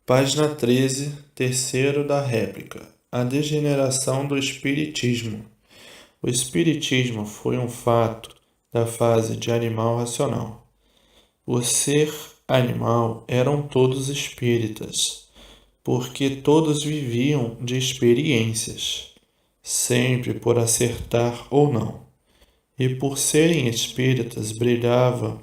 Página 13, terceiro da réplica. A degeneração do espiritismo. O espiritismo foi um fato da fase de animal racional. O ser animal eram todos espíritas, porque todos viviam de experiências, sempre por acertar ou não. E por serem espíritas brilhava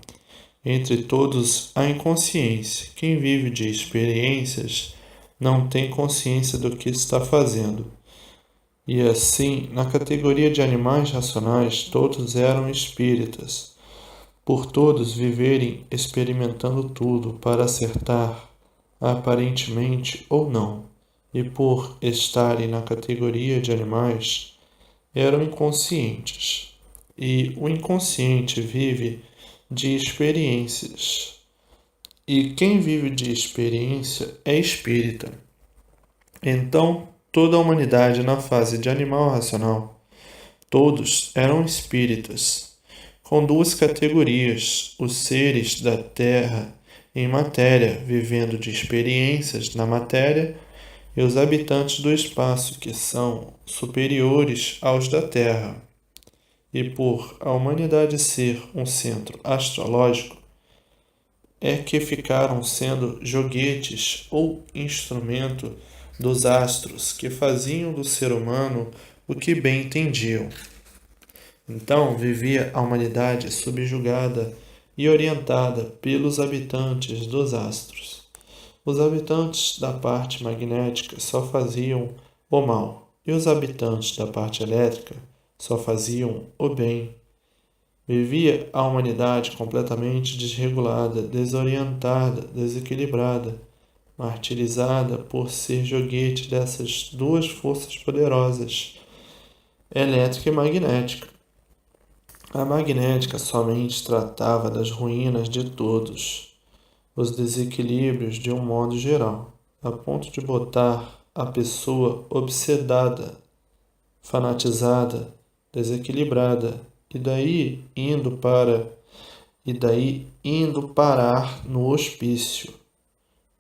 entre todos a inconsciência. Quem vive de experiências não tem consciência do que está fazendo. E assim, na categoria de animais racionais, todos eram espíritas, por todos viverem experimentando tudo para acertar, aparentemente ou não, e por estarem na categoria de animais, eram inconscientes. E o inconsciente vive de experiências. E quem vive de experiência é espírita. Então, toda a humanidade na fase de animal racional, todos eram espíritas, com duas categorias: os seres da terra em matéria, vivendo de experiências na matéria, e os habitantes do espaço, que são superiores aos da terra. E por a humanidade ser um centro astrológico, é que ficaram sendo joguetes ou instrumento dos astros que faziam do ser humano o que bem entendiam. Então vivia a humanidade subjugada e orientada pelos habitantes dos astros. Os habitantes da parte magnética só faziam o mal, e os habitantes da parte elétrica só faziam o bem. Vivia a humanidade completamente desregulada, desorientada, desequilibrada, martirizada por ser joguete dessas duas forças poderosas, elétrica e magnética. A magnética somente tratava das ruínas de todos, os desequilíbrios de um modo geral, a ponto de botar a pessoa obsedada, fanatizada, desequilibrada, e daí indo parar no hospício.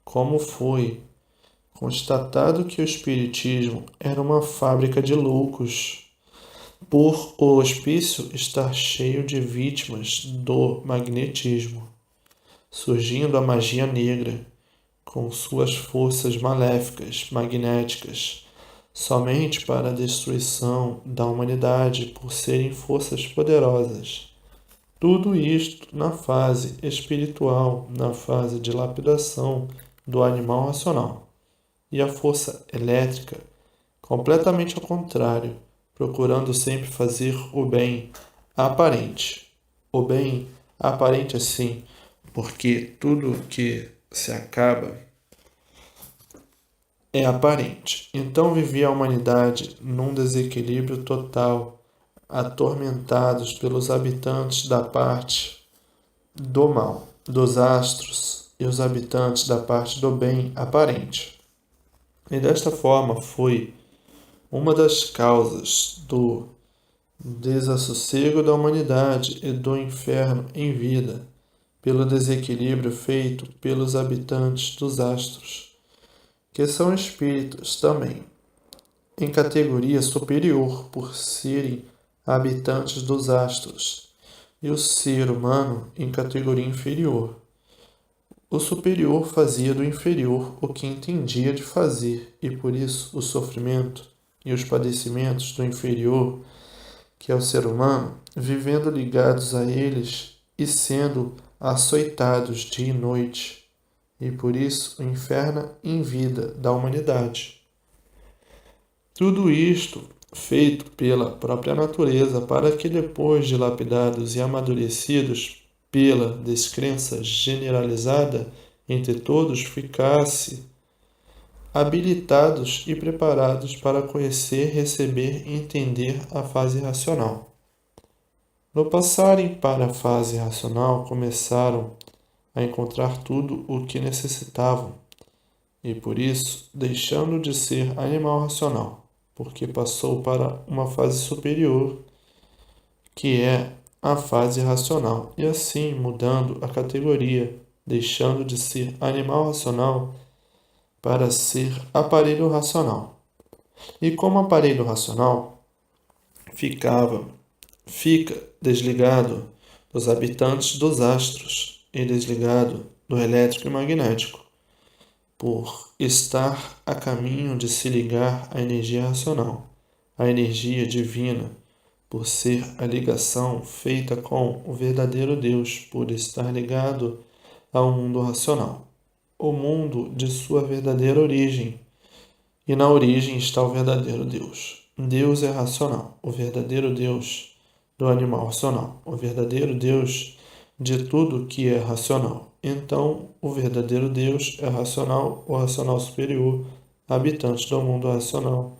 Como foi constatado que o espiritismo era uma fábrica de loucos, por o hospício estar cheio de vítimas do magnetismo, surgindo a magia negra com suas forças maléficas, magnéticas, somente para a destruição da humanidade por serem forças poderosas. Tudo isto na fase espiritual, na fase de lapidação do animal racional. E a força elétrica, completamente ao contrário, procurando sempre fazer o bem aparente. O bem aparente assim, porque tudo que se acaba é aparente. Então vivia a humanidade num desequilíbrio total, atormentados pelos habitantes da parte do mal, dos astros, e os habitantes da parte do bem aparente. E desta forma foi uma das causas do desassossego da humanidade e do inferno em vida, pelo desequilíbrio feito pelos habitantes dos astros, que são espíritos também, em categoria superior por serem habitantes dos astros, e o ser humano em categoria inferior. O superior fazia do inferior o que entendia de fazer, e por isso o sofrimento e os padecimentos do inferior, que é o ser humano, vivendo ligados a eles e sendo açoitados dia e noite, e por isso o inferno em vida da humanidade. Tudo isto feito pela própria natureza para que depois de lapidados e amadurecidos pela descrença generalizada entre todos, ficasse habilitados e preparados para conhecer, receber e entender a fase racional. No passarem para a fase racional, começaram a encontrar tudo o que necessitavam, e por isso, deixando de ser animal racional, porque passou para uma fase superior, que é a fase racional, e assim mudando a categoria, deixando de ser animal racional para ser aparelho racional. E como aparelho racional, fica desligado dos habitantes dos astros e desligado do elétrico e magnético, por estar a caminho de se ligar à energia racional, à energia divina, por ser a ligação feita com o verdadeiro Deus, por estar ligado ao mundo racional, o mundo de sua verdadeira origem. E na origem está o verdadeiro Deus. Deus é racional, o verdadeiro Deus do animal racional, o verdadeiro Deus de tudo que é racional. Então, o verdadeiro Deus é racional, o racional superior, habitante do mundo racional,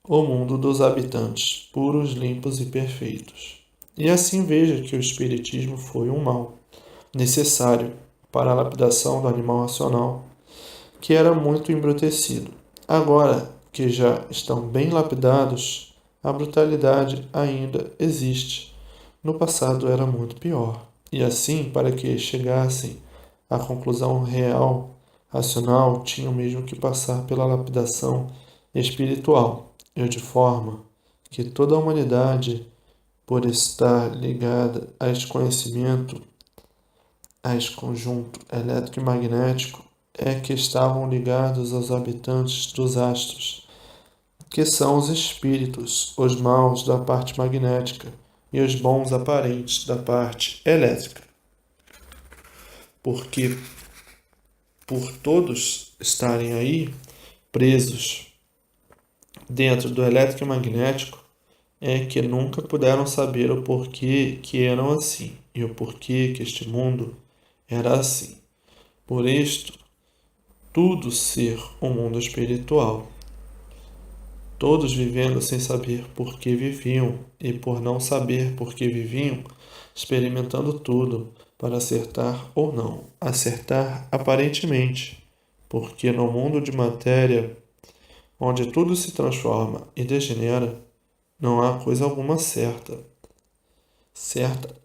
o mundo dos habitantes, puros, limpos e perfeitos. E assim veja que o Espiritismo foi um mal necessário para a lapidação do animal racional, que era muito embrutecido. Agora que já estão bem lapidados, a brutalidade ainda existe. No passado era muito pior. E assim, para que chegassem à conclusão real, racional, tinham mesmo que passar pela lapidação espiritual, e de forma que toda a humanidade, por estar ligada a este conhecimento, a este conjunto elétrico e magnético, é que estavam ligados aos habitantes dos astros, que são os espíritos, os maus da parte magnética e os bons aparentes da parte elétrica. Porque por todos estarem aí presos dentro do elétrico e magnético, é que nunca puderam saber o porquê que eram assim e o porquê que este mundo era assim. Por isto, tudo ser um mundo espiritual, todos vivendo sem saber por que viviam e por não saber por que viviam, experimentando tudo para acertar ou não, acertar aparentemente, porque no mundo de matéria, onde tudo se transforma e degenera, não há coisa alguma certa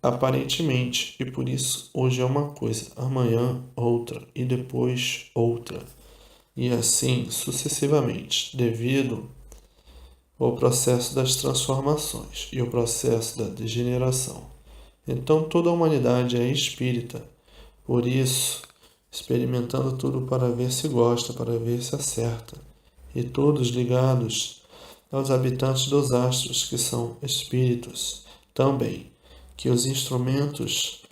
aparentemente, e por isso hoje é uma coisa, amanhã outra e depois outra, e assim sucessivamente, devido ao processo das transformações e o processo da degeneração. Então toda a humanidade é espírita, por isso, experimentando tudo para ver se gosta, para ver se acerta, e todos ligados aos habitantes dos astros, que são espíritos também, que os instrumentos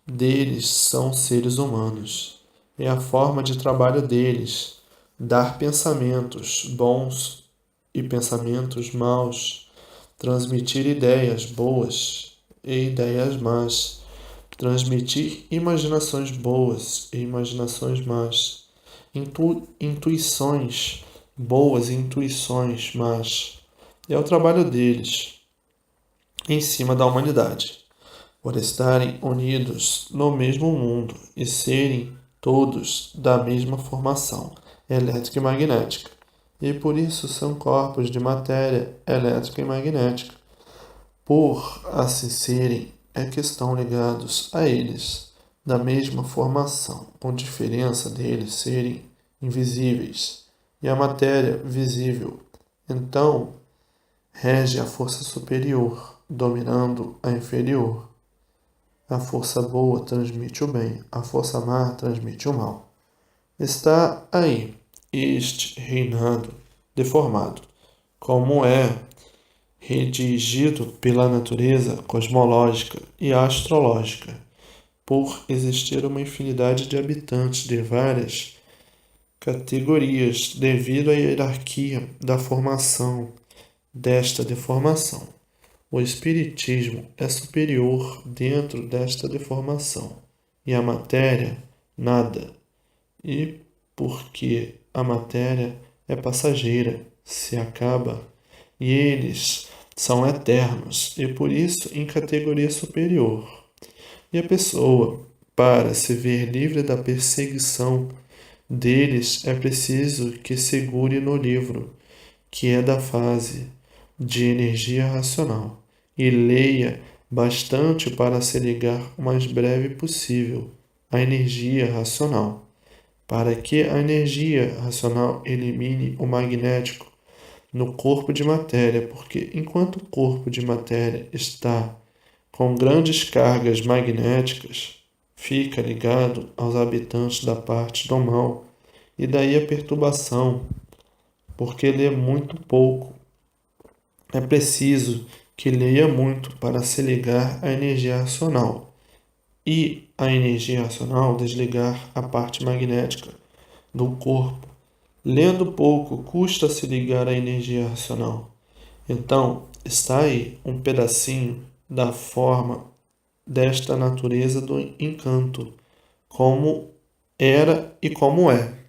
deles são seres humanos. É a forma de trabalho deles dar pensamentos bons e pensamentos maus, transmitir ideias boas e ideias más, transmitir imaginações boas e imaginações más, intuições boas e intuições más. É o trabalho deles em cima da humanidade, por estarem unidos no mesmo mundo e serem todos da mesma formação elétrica e magnética. E por isso são corpos de matéria elétrica e magnética. Por assim serem, é que estão ligados a eles, da mesma formação, com diferença deles serem invisíveis e a matéria visível. Então, rege a força superior, dominando a inferior. A força boa transmite o bem, a força má transmite o mal. Está aí este reinado deformado, como é redigido pela natureza cosmológica e astrológica, por existir uma infinidade de habitantes de várias categorias devido à hierarquia da formação desta deformação. O espiritismo é superior dentro desta deformação, e a matéria, nada. E porque a matéria é passageira, se acaba, e eles são eternos, e por isso em categoria superior. E a pessoa, para se ver livre da perseguição deles, é preciso que segure no livro, que é da fase de energia racional, e leia bastante para se ligar o mais breve possível à energia racional, para que a energia racional elimine o magnético no corpo de matéria, porque enquanto o corpo de matéria está com grandes cargas magnéticas, fica ligado aos habitantes da parte do mal, e daí a perturbação, porque lê muito pouco. É preciso que leia muito para se ligar à energia racional e a energia racional desligar a parte magnética do corpo. Lendo pouco, custa se ligar à energia racional. Então, está aí um pedacinho da forma desta natureza do encanto, como era e como é.